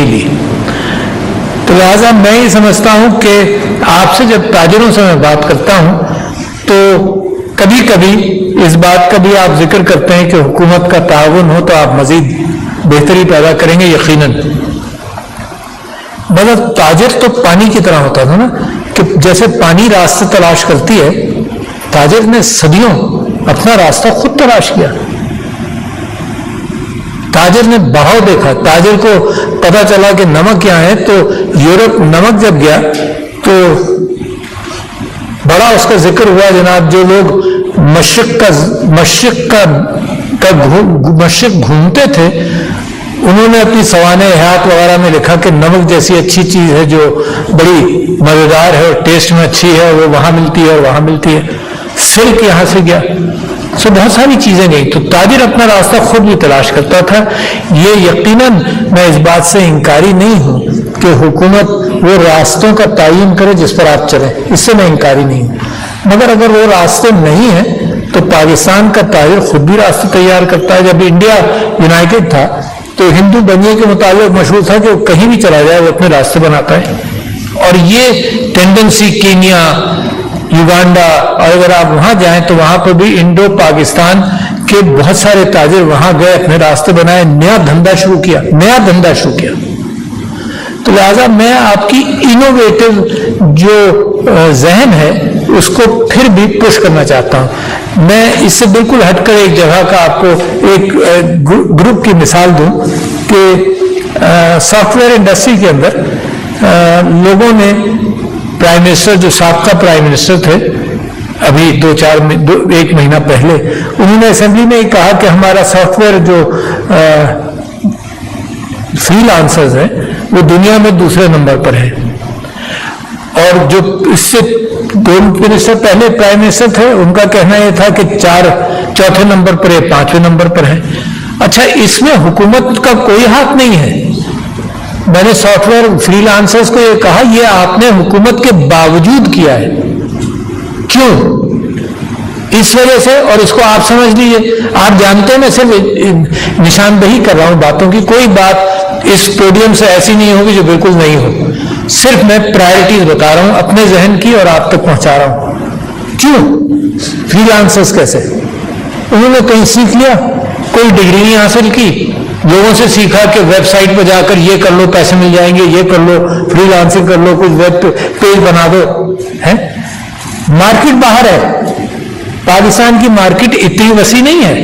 نہیں لی. تو لہٰذا میں یہ سمجھتا ہوں کہ آپ سے جب تاجروں سے میں بات کرتا ہوں تو کبھی کبھی اس بات کا بھی آپ ذکر کرتے ہیں کہ حکومت کا تعاون ہو تو آپ مزید بہتری پیدا کریں گے یقیناً. مگر تاجر تو پانی کی طرح ہوتا تھا نا، کہ جیسے پانی راستہ تلاش کرتی ہے، تاجر نے صدیوں اپنا راستہ خود تلاش کیا. تاجر نے بہاؤ دیکھا. تاجر کو پتا چلا کہ نمک یہاں ہے، تو یورپ نمک جب گیا تو بڑا اس کا ذکر ہوا جناب. جو لوگ مشرق گھومتے تھے انہوں نے اپنی سوانح حیات وغیرہ میں لکھا کہ نمک جیسی اچھی چیز ہے جو بڑی مزیدار ہے اور ٹیسٹ میں اچھی ہے، وہ وہاں ملتی ہے اور وہاں ملتی ہے. سلک یہاں سے گیا، سو بہت ساری چیزیں گئی. تو تاجر اپنا راستہ خود بھی تلاش کرتا تھا. یہ یقیناً میں اس بات سے انکاری نہیں ہوں کہ حکومت وہ راستوں کا تعین کرے جس پر آپ چلیں، اس سے میں انکاری نہیں ہوں. مگر اگر وہ راستے نہیں ہیں تو پاکستان کا تاجر خود بھی راستے تیار کرتا ہے. جب انڈیا یونائٹڈ تھا تو ہندو بنیے کے مطابق مشہور تھا کہ وہ کہیں بھی چلا جائے وہ اپنے راستے بناتا ہے. اور یہ ٹینڈنسی کینیا، یوگانڈا، اور اگر آپ وہاں جائیں تو وہاں پہ بھی انڈو پاکستان کے بہت سارے تاجر وہاں گئے، اپنے راستے بنائے، نیا دھندا شروع کیا. تو لہٰذا میں آپ کی انوویٹو جو ذہن ہے اس کو پھر بھی پش کرنا چاہتا ہوں. میں اس سے بالکل ہٹ کر ایک جگہ کا آپ کو ایک گروپ کی مثال دوں کہ سافٹ ویئر انڈسٹری کے اندر لوگوں نے پرائم منسٹر، جو سابقہ پرائم منسٹر تھے ابھی ایک مہینہ پہلے، انہوں نے اسمبلی میں یہ کہا کہ ہمارا سافٹ ویئر جو فری لانسرز ہیں وہ دنیا میں دوسرے نمبر پر ہے. اور جو اس سے 2 منسٹر پہلے پرائم منسٹر تھے ان کا کہنا یہ تھا کہ چوتھے نمبر پر ہے، 5ویں نمبر پر ہے. اچھا، اس میں حکومت کا کوئی ہاتھ نہیں ہے. میں نے سافٹ ویئر فری لانسرز کو یہ کہا یہ آپ نے حکومت کے باوجود کیا ہے. کیوں؟ اس وجہ سے، اور اس کو آپ سمجھ لیجیے، آپ جانتے ہیں میں صرف نشاندہی کر رہا ہوں باتوں کی، کوئی بات اس پوڈیم سے ایسی نہیں ہوگی جو بالکل نہیں ہو. صرف میں پرائرٹیز بتا رہا ہوں اپنے ذہن کی اور آپ تک پہنچا رہا ہوں. کیوں؟ فری لانسرز کیسے؟ انہوں نے کہیں سیکھ لیا، کوئی ڈگری نہیں حاصل کی، لوگوں سے سیکھا کہ ویب سائٹ پہ جا کر یہ کر لو پیسے مل جائیں گے، یہ کر لو فری لانسنگ کر لو، کچھ ویب پیج بنا دو. ہے مارکیٹ باہر ہے، پاکستان کی مارکیٹ اتنی وسیع نہیں ہے،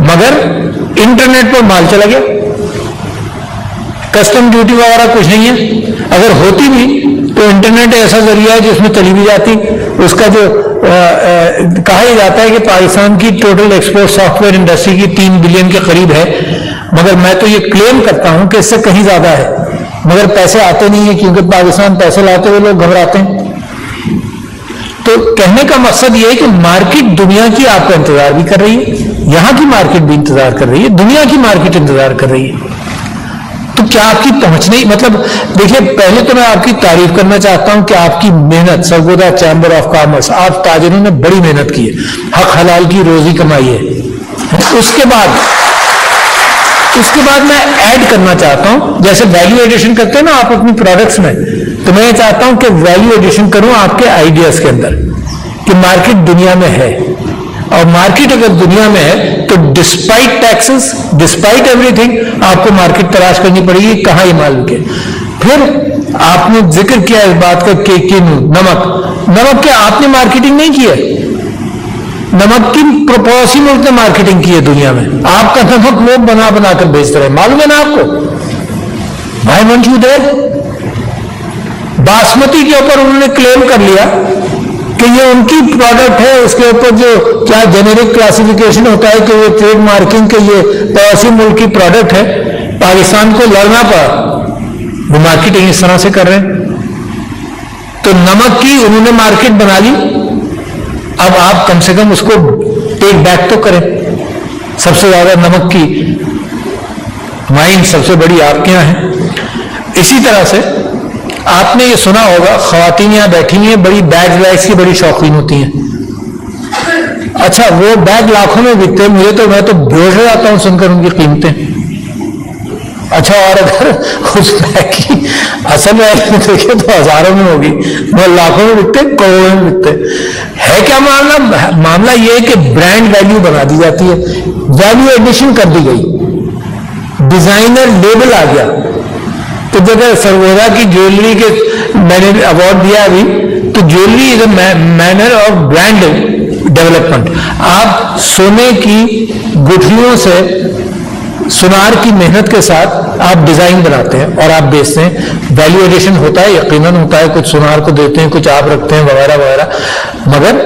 مگر انٹرنیٹ پر مال چلا گیا. کسٹم ڈیوٹی وغیرہ کچھ نہیں ہے، اگر ہوتی بھی تو انٹرنیٹ ایسا ذریعہ ہے جس میں چلی بھی جاتی. اس کا جو کہا ہی جاتا ہے کہ پاکستان کی total export soft where industry کی 3 بلین کے قریب ہے، مگر میں تو یہ کلیم کرتا ہوں کہ اس سے کہیں زیادہ ہے، مگر پیسے آتے نہیں ہیں کیونکہ پاکستان پیسے لاتے ہوئے لوگ گھبراتے ہیں. تو کہنے کا مقصد یہ ہے کہ مارکیٹ دنیا کی آپ کا انتظار بھی کر رہی ہے، یہاں کی مارکیٹ بھی انتظار کر رہی ہے، دنیا کی مارکیٹ انتظار کر رہی ہے. تو کیا آپ کی پہنچ نہیں، مطلب دیکھیے، پہلے تو میں آپ کی تعریف کرنا چاہتا ہوں کہ آپ کی محنت، سرگودا چیمبر آف کامرس، آپ تاجروں نے بڑی محنت کی ہے، حق حلال کی روزی کمائی ہے. اس کے بعد میں ایڈ کرنا چاہتا ہوں، جیسے ویلیو ایڈیشن کرتے ہیں نا آپ اپنی پروڈکٹس میں، تو میں یہ چاہتا ہوں کہ ویلیو ایڈیشن کروں آپ کے آئیڈیاز کے اندر کہ مارکیٹ دنیا میں ہے، اور مارکیٹ اگر دنیا میں ہے تو despite taxes, despite every thing آپ کو مارکیٹ تلاش کرنی پڑے گی کہاں یہ مال کے. پھر آپ نے ذکر کیا اس بات کا کہ نمک کیا آپ نے مارکیٹنگ نہیں کی ہے؟ نمک کی پڑوسی ملک نے مارکیٹنگ کی ہے دنیا میں. آپ کا نمک لوگ بنا بنا کر بیچتے رہے، معلوم ہے نا آپ کو. بھائی منشو دے باسمتی کے اوپر انہوں نے کلیم کر لیا کہ یہ ان کی پروڈکٹ ہے، اس کے اوپر جو کیا جنیرک کلاسیفیکیشن ہوتا ہے کہ وہ ٹریڈ مارکنگ کے یہ پڑوسی ملک کی پروڈکٹ ہے. پاکستان کو لڑنا پڑا، وہ مارکیٹنگ اس طرح سے کر رہے ہیں. تو نمک کی انہوں نے مارکیٹ بنا لی، اب آپ کم سے کم اس کو ٹیک بیک تو کریں. سب سے زیادہ نمک کی مائن سب سے بڑی آپ کے یہاں ہے. اسی طرح سے آپ نے یہ سنا ہوگا، خواتین یہاں بیٹھی ہیں بڑی بیگز کی بڑی شوقین ہوتی ہیں. اچھا، وہ بیگ لاکھوں میں بکتے ہیں، میں تو بے ہوش ہو جاتا ہوں سن کر ان کی قیمتیں. اچھا، اور اگر اس بیگ کی اصل ویلیو دیکھیں تو ہزاروں میں ہوگی، وہ لاکھوں میں بکتے، کروڑوں میں بکتے ہے. کیا معاملہ یہ ہے کہ برانڈ ویلیو بنا دی جاتی ہے، ویلیو ایڈیشن کر دی گئی، ڈیزائنر لیبل آ گیا. تو جگہ سروورا کی جیولری کے میں نے ایوارڈ دیا ابھی، تو jewellery is a manner of brand development. آپ سونے کی گٹھلیوں سے، سونار کی محنت کے ساتھ آپ ڈیزائن بناتے ہیں اور آپ بیچتے ہیں، ویلیو ایڈیشن ہوتا ہے، یقیناً ہوتا ہے. کچھ سونار کو دیتے ہیں، کچھ آپ رکھتے ہیں، وغیرہ وغیرہ. مگر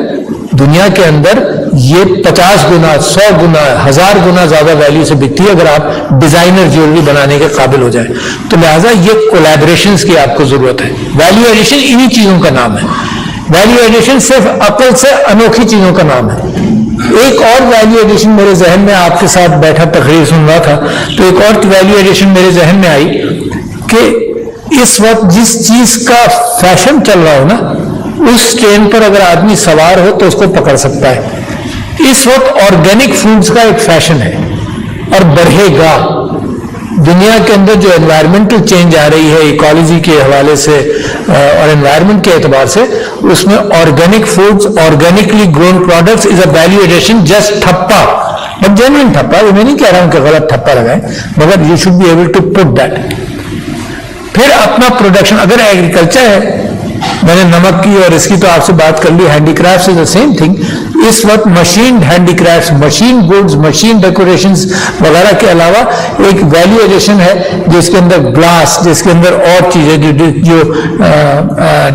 دنیا کے اندر یہ 50 گنا، 100 گنا، 1000 گنا زیادہ ویلیو سے بکتی ہے اگر آپ ڈیزائنر جیولری بنانے کے قابل ہو جائیں. تو لہٰذا یہ کولیبریشنز کی آپ کو ضرورت ہے. ویلیو ایڈیشن انہی چیزوں کا نام ہے. ویلیو ایڈیشن صرف عقل سے انوکھی چیزوں کا نام ہے. ایک اور ویلیو ایڈیشن میرے ذہن میں، آپ کے ساتھ بیٹھا تقریر سن رہا تھا تو ایک اور ویلیو ایڈیشن میرے ذہن میں آئی کہ اس وقت جس چیز کا فیشن چل رہا ہو نا، اس ٹرین پر اگر آدمی سوار ہو تو اس کو پکڑ سکتا ہے. اس وقت آرگینک فوڈز کا ایک فیشن ہے اور بڑھے گا. دنیا کے اندر جو انوائرمنٹل چینج آ رہی ہے ایکالوجی کے حوالے سے اور انوائرمنٹ کے اعتبار سے، اس میں organic foods, organically grown products is a value addition. Just ٹھپا، بٹ جینوئن ٹھپا. میں نہیں کہہ رہا ہوں کہ غلط ٹھپا لگائیں، مگر you should be able to put that. پھر اپنا پروڈکشن، اگر ایگریکلچر ہے، میں نے نمک کی اور اس کی تو آپ سے بات کر لی، handicrafts is the same thing. اس وقت machine handicrafts, machine goods, machine decorations وغیرہ کے علاوہ ایک ویلیو ایڈیشن ہے جس کے اندر گلاس، جس کے اندر اور چیزیں جو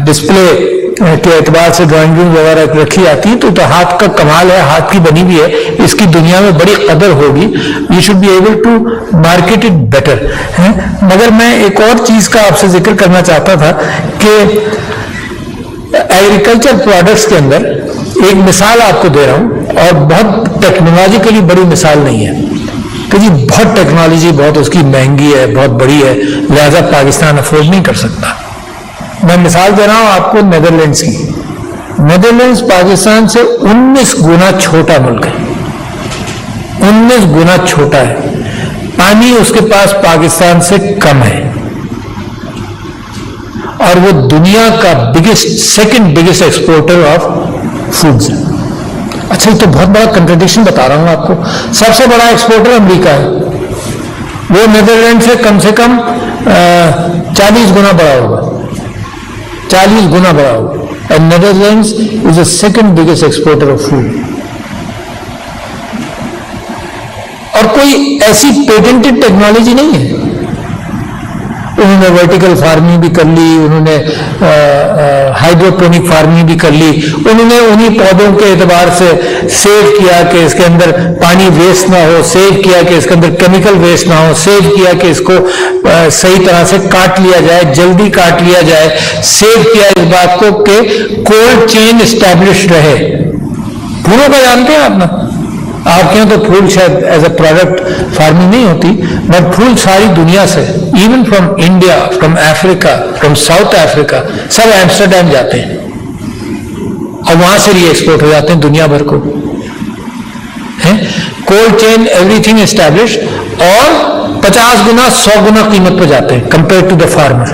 ڈسپلے کے اعتبار سے ڈرائنگ روم وغیرہ رکھی آتی ہیں. تو ہاتھ کا کمال ہے، ہاتھ کی بنی بھی ہے، اس کی دنیا میں بڑی قدر ہوگی. You should be able to market it better. مگر میں ایک اور چیز کا آپ سے ذکر کرنا چاہتا تھا کہ ایگریکلچر پروڈکٹس کے اندر ایک مثال آپ کو دے رہا ہوں، اور بہت ٹیکنالوجیکلی بڑی مثال نہیں ہے کہ جی بہت ٹیکنالوجی، بہت اس کی مہنگی ہے، بہت بڑی ہے، لہذا پاکستان افورڈ نہیں کر سکتا. میں مثال دے رہا ہوں آپ کو نیدرلینڈس کی. نیدرلینڈس پاکستان سے 19 گنا چھوٹا ملک ہے، 19 گنا چھوٹا ہے. پانی اس کے پاس پاکستان سے کم ہے، اور وہ دنیا کا second biggest exporter of foods. اچھا، یہ تو بہت بڑا کنٹرڈکشن بتا رہا ہوں آپ کو. سب سے بڑا ایکسپورٹر امریکہ ہے، وہ نیدرلینڈ سے کم 40 گنا بڑا ہوگا، 40 گنا بڑا ہوگا. And Netherlands is a second biggest exporter of food. اور کوئی ایسی پیٹنٹڈ ٹیکنالوجی نہیں ہے. انہوں نے ورٹیکل فارمنگ بھی کر لی، انہوں نے ہائیڈروپونک فارمنگ بھی کر لی، انہوں نے انہی پودوں کے اعتبار سے سیو کیا کہ اس کے اندر پانی ویسٹ نہ ہو، سیو کیا کہ اس کے اندر کیمیکل ویسٹ نہ ہو، سیو کیا کہ اس کو صحیح طرح سے کاٹ لیا جائے، جلدی کاٹ لیا جائے، سیو کیا اس بات کو کہ کولڈ چین اسٹیبلش رہے. پھولوں کا جانتے ہیں آپ نا، آپ کے یہاں تو پھول شاید ایز اے پروڈکٹ فارمنگ نہیں ہوتی، بٹ پھول ساری دنیا سے، even from India, from Africa, from South Africa, sub Amsterdam جاتے ہیں اور وہاں سے ری ایکسپورٹ ہو جاتے ہیں دنیا بھر کو. Cold chain everything establish, اور 50 گنا 100 گنا قیمت پہ جاتے ہیں کمپیئر ٹو دا فارمر.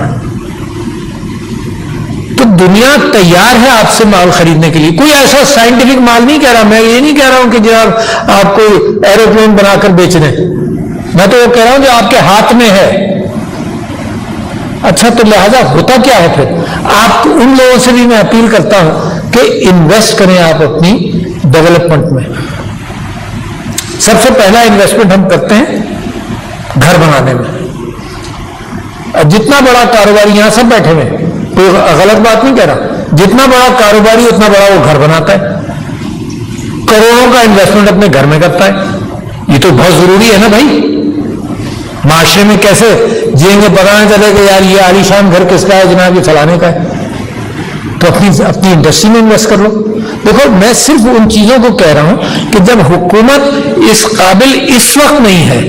تو دنیا تیار ہے آپ سے مال خریدنے کے لیے. کوئی ایسا سائنٹیفک مال نہیں کہہ رہا، میں یہ نہیں کہہ رہا ہوں کہ جناب آپ کو ایروپلین بنا کر بیچ دیں، میں تو وہ کہہ رہا ہوں جو آپ کے ہاتھ میں ہے. اچھا، تو لہذا ہوتا کیا ہے پھر؟ آپ ان لوگوں سے بھی میں اپیل کرتا ہوں کہ انویسٹ کریں آپ اپنی ڈیولپمنٹ میں. سب سے پہلا انویسٹمنٹ ہم کرتے ہیں گھر بنانے میں. اور جتنا بڑا کاروباری، یہاں سب بیٹھے ہوئے، کوئی غلط بات نہیں کہہ رہا، جتنا بڑا کاروباری اتنا بڑا وہ گھر بناتا ہے، کروڑوں کا انویسٹمنٹ اپنے گھر میں کرتا ہے. یہ تو بہت ضروری ہے نا بھائی. معاشرے میں کیسے جیئیں گے پتہ نہ چلے کہ یار یہ عالی شان گھر کس کا ہے جناب، یہ فلانے کا ہے. تو اپنی انڈسٹری میں انویسٹ کر لو. دیکھو، میں صرف ان چیزوں کو کہہ رہا ہوں کہ جب حکومت اس قابل اس وقت نہیں ہے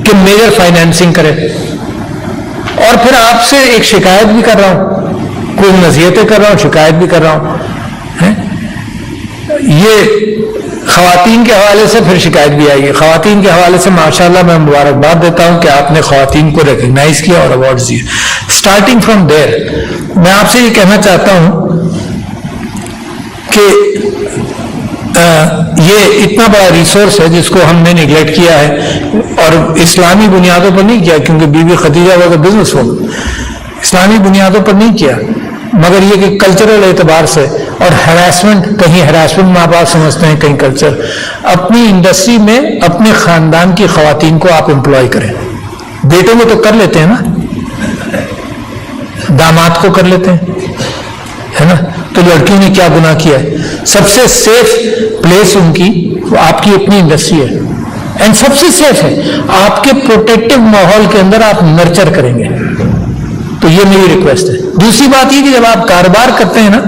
کہ میجر فائنینسنگ کرے. اور پھر آپ سے ایک شکایت بھی کر رہا ہوں، کوئی نصیحتیں کر رہا ہوں، شکایت بھی کر رہا ہوں. یہ خواتین کے حوالے سے پھر شکایت بھی آئی ہے. خواتین کے حوالے سے ماشاءاللہ میں مبارکباد دیتا ہوں کہ آپ نے خواتین کو ریکگنائز کیا اور ایوارڈز دیے. اسٹارٹنگ فرام دیر میں آپ سے یہ کہنا چاہتا ہوں کہ یہ اتنا بڑا ریسورس ہے جس کو ہم نے نگلیکٹ کیا ہے، اور اسلامی بنیادوں پر نہیں کیا، کیونکہ Bibi Khadija was a business woman, اسلامی بنیادوں پر نہیں کیا، مگر یہ کہ کلچرل اعتبار سے اور ہراسمنٹ، کہیں ہراسمنٹ ماں باپ سمجھتے ہیں، کہیں کلچر. اپنی انڈسٹری میں اپنے خاندان کی خواتین کو آپ امپلائی کریں. بیٹوں کو تو کر لیتے ہیں نا، داماد کو کر لیتے ہیں، ہے نا، تو لڑکیوں نے کیا گناہ کیا ہے؟ سب سے سیف پلیس ان کی وہ آپ کی اپنی انڈسٹری ہے، اینڈ سب سے سیف ہے. آپ کے پروٹیکٹیو ماحول کے اندر آپ نرچر کریں گے. تو یہ میری ریکویسٹ ہے. دوسری بات یہ کہ جب آپ کاروبار کرتے ہیں نا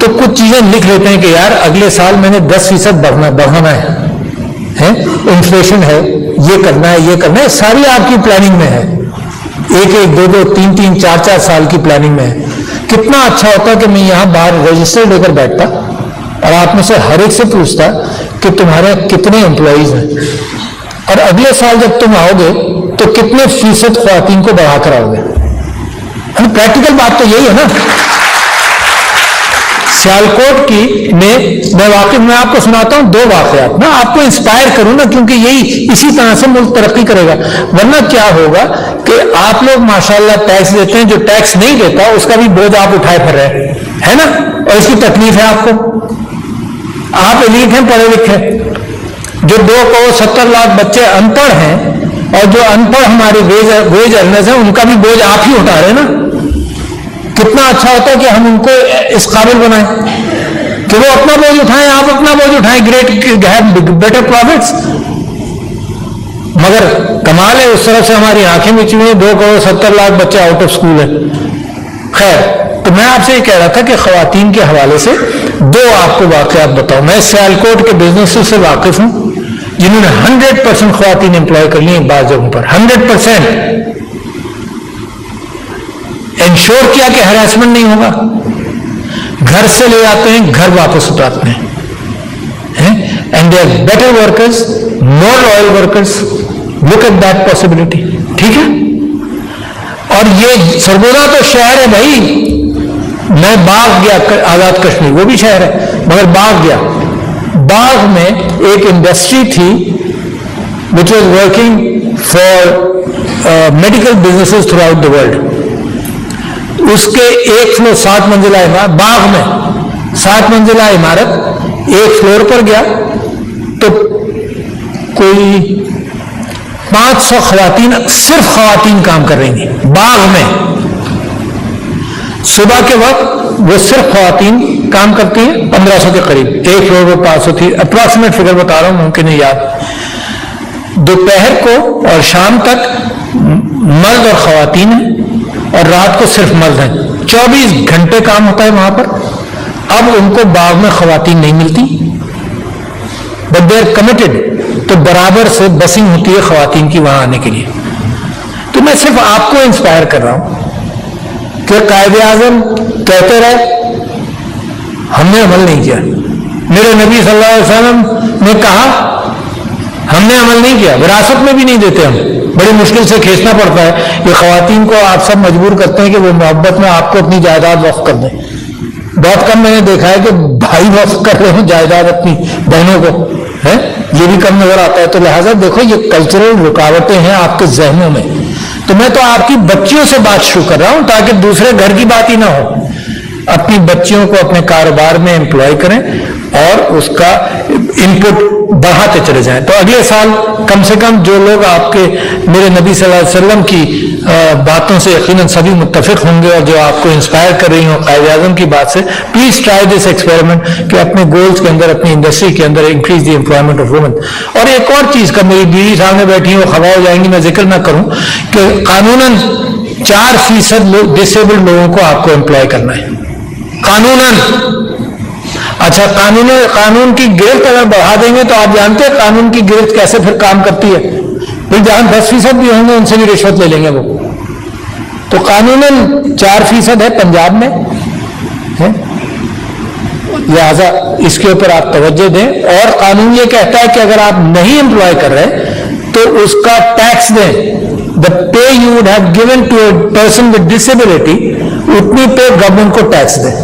تو کچھ چیزیں لکھ لیتے ہیں کہ یار اگلے سال میں نے 10% بڑھانا ہے، انفلیشن ہے، یہ کرنا ہے، یہ کرنا ہے، ساری آپ کی پلاننگ میں ہے، ایک ایک دو دو تین تین چار چار سال کی پلاننگ میں ہے. کتنا اچھا ہوتا کہ میں یہاں باہر رجسٹر لے کر بیٹھتا اور آپ میں سے ہر ایک سے پوچھتا کہ تمہارے کتنے امپلائیز ہیں، اور اگلے سال جب تم آؤ گے تو کتنے فیصد خواتین کو بڑھا کر آؤ گے. پریکٹیکل بات تو یہی ہے نا. سیالکوٹ کی میں آپ کو سناتا ہوں 2 واقعات، میں آپ کو انسپائر کروں نا، کیونکہ یہی اسی طرح سے ملک ترقی کرے گا. ورنہ کیا ہوگا کہ آپ لوگ ماشاءاللہ ٹیکس دیتے ہیں، جو ٹیکس نہیں دیتا اس کا بھی بوجھ آپ اٹھائے پھر رہے ہے نا، اور اس کی تکلیف ہے آپ کو. آپ ایلیٹ ہیں، پڑھے لکھے، جو 2.70 لاکھ بچے ان پڑھ ہیں، اور جو ان پڑھ ہمارے ویج ارنرز ہیں، ان کا بھی بوجھ آپ ہی اٹھا رہے ہیں نا. کتنا اچھا ہوتا ہے کہ ہم ان کو اس قابل بنائیں کہ وہ اپنا بوجھ اٹھائیں، آپ اپنا بوجھ اٹھائیں. Great better profits. مگر کمال ہے اس طرف سے ہماری آنکھیں مچی ہوئی ہیں، 2.70 لاکھ بچے آؤٹ آف اسکول ہیں. خیر، تو میں آپ سے یہ کہہ رہا تھا کہ خواتین کے حوالے سے 2 آپ کو واقعات بتاؤں. میں سیالکوٹ کے بزنس سے واقف ہوں جنہوں نے 100% خواتین امپلائی کر لی ہیں بعض جگہوں پر. 100% انشور کیا کہ ہراسمنٹ نہیں ہوگا. گھر سے لے آتے ہیں، گھر واپس اتارتے ہیں، and they are better workers, more loyal workers. Look at that possibility. ٹھیک ہے. اور یہ سرگودا تو شہر ہے بھائی. میں باغ گیا، آزاد کشمیر وہ بھی شہر ہے، مگر باغ گیا. باغ میں ایک انڈسٹری تھی which was working for medical businesses throughout the world. اس کے 1 فلور 7 منزلہ عمارت، باغ میں 7 منزلہ عمارت، 1 فلور پر گیا تو کوئی 500 خواتین، صرف خواتین کام کر رہی تھیں باغ میں. صبح کے وقت وہ صرف خواتین کام کرتی ہیں، 1500 کے قریب، 1 فلور پر 500 تھی. اپروکسیمیٹ فگر بتا رہا ہوں، ممکن ہے یاد. دوپہر کو اور شام تک مرد اور خواتین ہیں، اور رات کو صرف مرد ہیں. 24 گھنٹے کام ہوتا ہے وہاں پر. اب ان کو باغ میں خواتین نہیں ملتی، بٹ دے آر کمیٹڈ، تو برابر سے بسنگ ہوتی ہے خواتین کی وہاں آنے کے لیے. تو میں صرف آپ کو انسپائر کر رہا ہوں کہ قائد اعظم کہتے رہے، ہم نے عمل نہیں کیا. میرے نبی صلی اللہ علیہ وسلم نے کہا، ہم نے عمل نہیں کیا. وراثت میں بھی نہیں دیتے ہم، بڑی مشکل سے کھینچنا پڑتا ہے. یہ خواتین کو آپ سب مجبور کرتے ہیں کہ وہ محبت میں آپ کو اپنی جائیداد وقف کر دیں. بہت کم میں نے دیکھا ہے کہ بھائی وقف کر رہے ہیں جائیداد اپنی بہنوں کو، ہے یہ بھی کم نظر آتا ہے. تو لہٰذا دیکھو یہ کلچرل رکاوٹیں ہیں آپ کے ذہنوں میں. تو میں تو آپ کی بچیوں سے بات شروع کر رہا ہوں تاکہ دوسرے گھر کی بات ہی نہ ہو. اپنی بچیوں کو اپنے کاروبار میں امپلائی کریں اور اس کا ان پٹ بڑھاتے چلے جائیں. تو اگلے سال کم سے کم جو لوگ آپ کے میرے نبی صلی اللہ علیہ وسلم کی باتوں سے یقیناً سبھی متفق ہوں گے، اور جو آپ کو انسپائر کر رہی ہوں قائد اعظم کی بات سے، پلیز ٹرائی دس ایکسپیریمنٹ کہ اپنے گولز کے اندر، اپنی انڈسٹری کے اندر increase the employment of women. اور ایک اور چیز کا، میری بیوی سامنے بیٹھی ہیں، وہ خفا ہو جائیں گی میں ذکر نہ کروں، کہ قانوناً 4% ڈسیبلڈ لوگوں کو آپ کو امپلائی کرنا ہے قانوناً. اچھا، قانون کی گرفت اگر بڑھا دیں گے تو آپ جانتے ہیں قانون کی گرفت کیسے پھر کام کرتی ہے. پھر جہاں 10% بھی ہوں گے ان سے بھی رشوت لے لیں گے وہ. تو قانوناً 4% ہے پنجاب میں، لہذا اس کے اوپر آپ توجہ دیں. اور قانون یہ کہتا ہے کہ اگر آپ نہیں امپلوائے کر رہے تو اس کا ٹیکس دیں. The pay you would have given to a person with disability, اتنی پے گورنمنٹ کو ٹیکس دیں.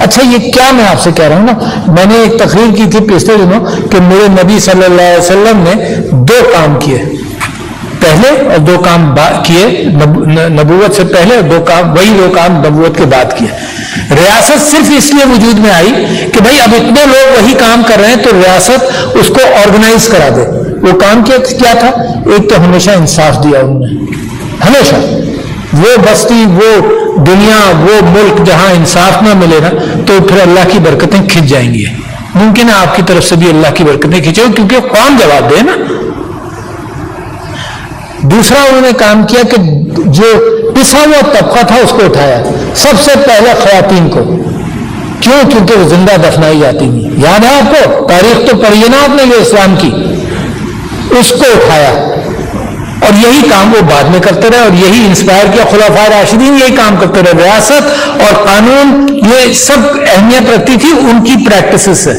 اچھا یہ کیا میں آپ سے کہہ رہا ہوں نا, میں نے ایک تقریر کی تھی پچھلے دنوں کہ میرے نبی صلی اللہ علیہ وسلم نے 2 کام کیے پہلے اور 2 کام کیے نبوت سے پہلے, اور 2 کام وہی 2 کام نبوت کے بعد کیے. ریاست صرف اس لیے وجود میں آئی کہ بھائی اب اتنے لوگ وہی کام کر رہے ہیں تو ریاست اس کو آرگنائز کرا دے. وہ کام کیا تھا؟ ایک تو ہمیشہ انصاف دیا انہوں نے, ہمیشہ. وہ بستی, وہ دنیا, وہ ملک جہاں انصاف نہ ملے نا تو پھر اللہ کی برکتیں کھنچ جائیں گی. ممکن ہے آپ کی طرف سے بھی اللہ کی برکتیں کھنچے, کیونکہ قوم جواب دے نا. دوسرا انہوں نے کام کیا کہ جو پسا ہوا طبقہ تھا اس کو اٹھایا, سب سے پہلے خواتین کو. کیوں؟ کیونکہ وہ زندہ دفنائی جاتی تھی. یاد ہے آپ کو, تاریخ تو پڑھی ہے نا آپ نے یہ اسلام کی. اس کو اٹھایا اور یہی کام وہ بعد میں کرتے رہے, اور یہی انسپائر کیا خلفاء راشدین, یہی کام کرتے رہے. ریاست اور قانون یہ سب اہمیت رکھتی تھی ان کی پریکٹسز سے.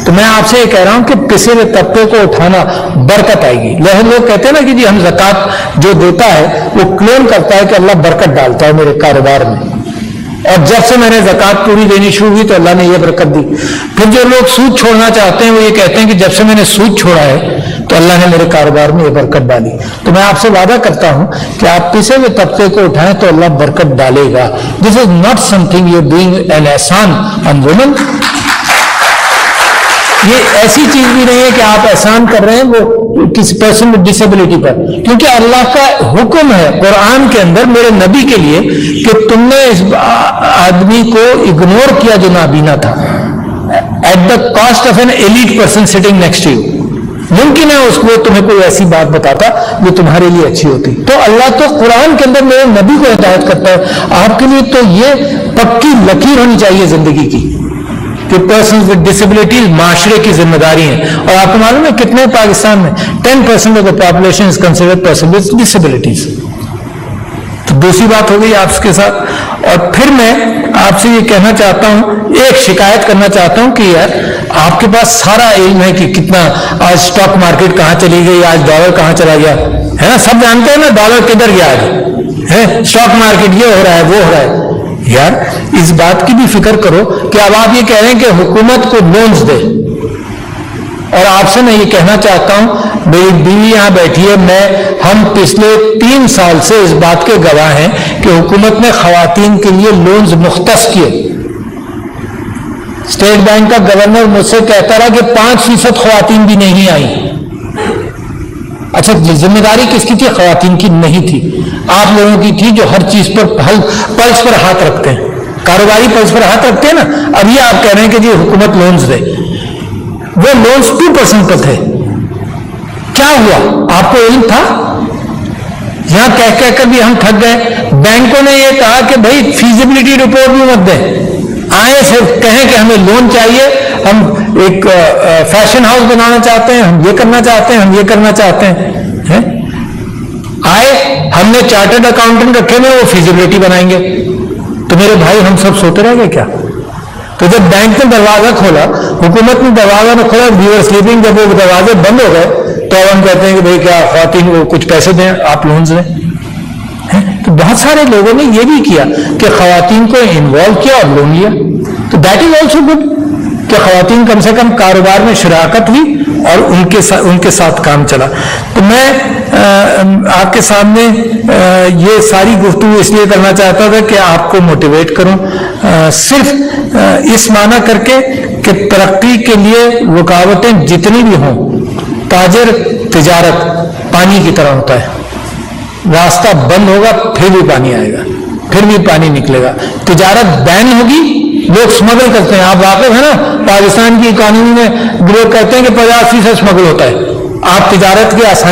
تو میں آپ سے یہ کہہ رہا ہوں کہ پسے ہوئے طبقے کو اٹھانا برکت آئے گی. لوگ کہتے ہیں نا کہ جی ہم زکوٰۃ جو دیتا ہے وہ کلیم کرتا ہے کہ اللہ برکت ڈالتا ہے میرے کاروبار میں, اور جب سے میں نے زکوٰۃ پوری دینی شروع ہوئی تو اللہ نے یہ برکت دی. پھر جو لوگ سود چھوڑنا چاہتے ہیں وہ یہ کہتے ہیں کہ جب سے میں نے سود چھوڑا ہے تو اللہ نے میرے کاروبار میں یہ برکت ڈالی. تو میں آپ سے وعدہ کرتا ہوں کہ آپ پسے ہوئے طبقے کو اٹھائیں تو اللہ برکت ڈالے گا. This is not something you doing an احسان آن وومن. یہ ایسی چیز بھی نہیں ہے کہ آپ احسان کر رہے ہیں وہ کسی پرسن میں ڈسیبلٹی پر, کیونکہ اللہ کا حکم ہے قرآن کے اندر میرے نبی کے لیے کہ تم نے اس آدمی کو اگنور کیا جو نابینا تھا, at the cost of an elite person sitting next to you. ممکن ہے اس کو تمہیں کوئی ایسی بات بتاتا جو تمہارے لیے اچھی ہوتی. تو اللہ تو قرآن کے اندر میرے نبی کو ہدایت کرتا ہے. آپ کے لیے تو یہ پکی لکیر ہونی چاہیے زندگی کی کہ پرسنز ود ڈسیبلٹیز معاشرے کی ذمہ داری ہیں. اور آپ کو معلوم ہے کتنے پاکستان میں 10% of the population is considered person with disabilities. تو دوسری بات ہو گئی آپ کے ساتھ. اور پھر میں آپ سے یہ کہنا چاہتا ہوں, ایک شکایت کرنا چاہتا ہوں کہ یار آپ کے پاس سارا علم ہے کہ کتنا آج اسٹاک مارکیٹ کہاں چلی گئی, آج ڈالر کہاں چلا گیا ہے نا, سب جانتے ہیں نا ڈالر کدھر گیا ہے, اسٹاک مارکیٹ یہ ہو رہا ہے وہ ہو رہا ہے. یار اس بات کی بھی فکر کرو کہ اب آپ یہ کہہ رہے ہیں کہ حکومت کو لونز دے, اور آپ سے میں یہ کہنا چاہتا ہوں, میری بیوی یہاں بیٹھی ہے, ہم پچھلے 3 سال سے اس بات کے گواہ ہیں کہ حکومت نے خواتین کے لیے لونز مختص کیے. اسٹیٹ بینک کا گورنر مجھ سے کہتا رہا کہ 5% خواتین بھی نہیں آئی. اچھا ذمہ داری کس کی تھی؟ خواتین کی نہیں تھی, آپ لوگوں کی تھی جو ہر چیز پر پلس پر ہاتھ رکھتے ہیں, کاروباری پلس پر ہاتھ رکھتے ہیں نا. اب یہ آپ کہہ رہے ہیں کہ جی حکومت لونز دے, وہ لونز 2% پر تھے. کیا ہوا آپ کو علم تھا؟ یہاں کہہ کر بھی ہم تھک گئے. بینکوں نے یہ کہا کہ بھائی فیزیبلٹی رپورٹ بھی مت دیں, آئے صرف کہیں کہ ہمیں لون چاہیے, ہم ایک فیشن ہاؤس بنانا چاہتے ہیں, ہم یہ کرنا چاہتے ہیں, ہم یہ کرنا چاہتے ہیں. آئے ہم نے چارٹرڈ اکاؤنٹنٹ رکھے ہوئے, وہ فیزیبلٹی بنائیں گے. تو میرے بھائی ہم سب سوتے رہ گئے کیا؟ تو جب بینک نے دروازہ کھولا, حکومت نے دروازہ نہ کھولا, وی آر سلیپنگ, جب وہ دروازے بند ہو گئے تو ہم کہتے ہیں کہ بھائی کیا خواتین کو کچھ پیسے دیں, آپ لونز لیں. تو بہت سارے لوگوں نے یہ بھی کیا کہ خواتین کو انوالو کیا اور لون لیا. تو دیٹ از آلسو گڈ کہ خواتین کم سے کم کاروبار میں شراکت ہوئی اور ان کے ساتھ کام چلا. تو میں آپ کے سامنے یہ ساری گفتگو اس لیے کرنا چاہتا تھا کہ آپ کو موٹیویٹ کروں, صرف اس معنی کر کے کہ ترقی کے لیے رکاوٹیں جتنی بھی ہوں, تجارت پانی کی طرح ہوتا ہے, راستہ بند ہوگا پھر بھی پانی آئے گا, پھر بھی پانی نکلے گا. تجارت بین ہوگی, لوگ سمگل کرتے ہیں, آپ واقف ہیں نا پاکستان کی اکانومی میں لوگ کہتے ہیں کہ 50% سمگل ہوتا ہے. آپ تجارت کی آسانی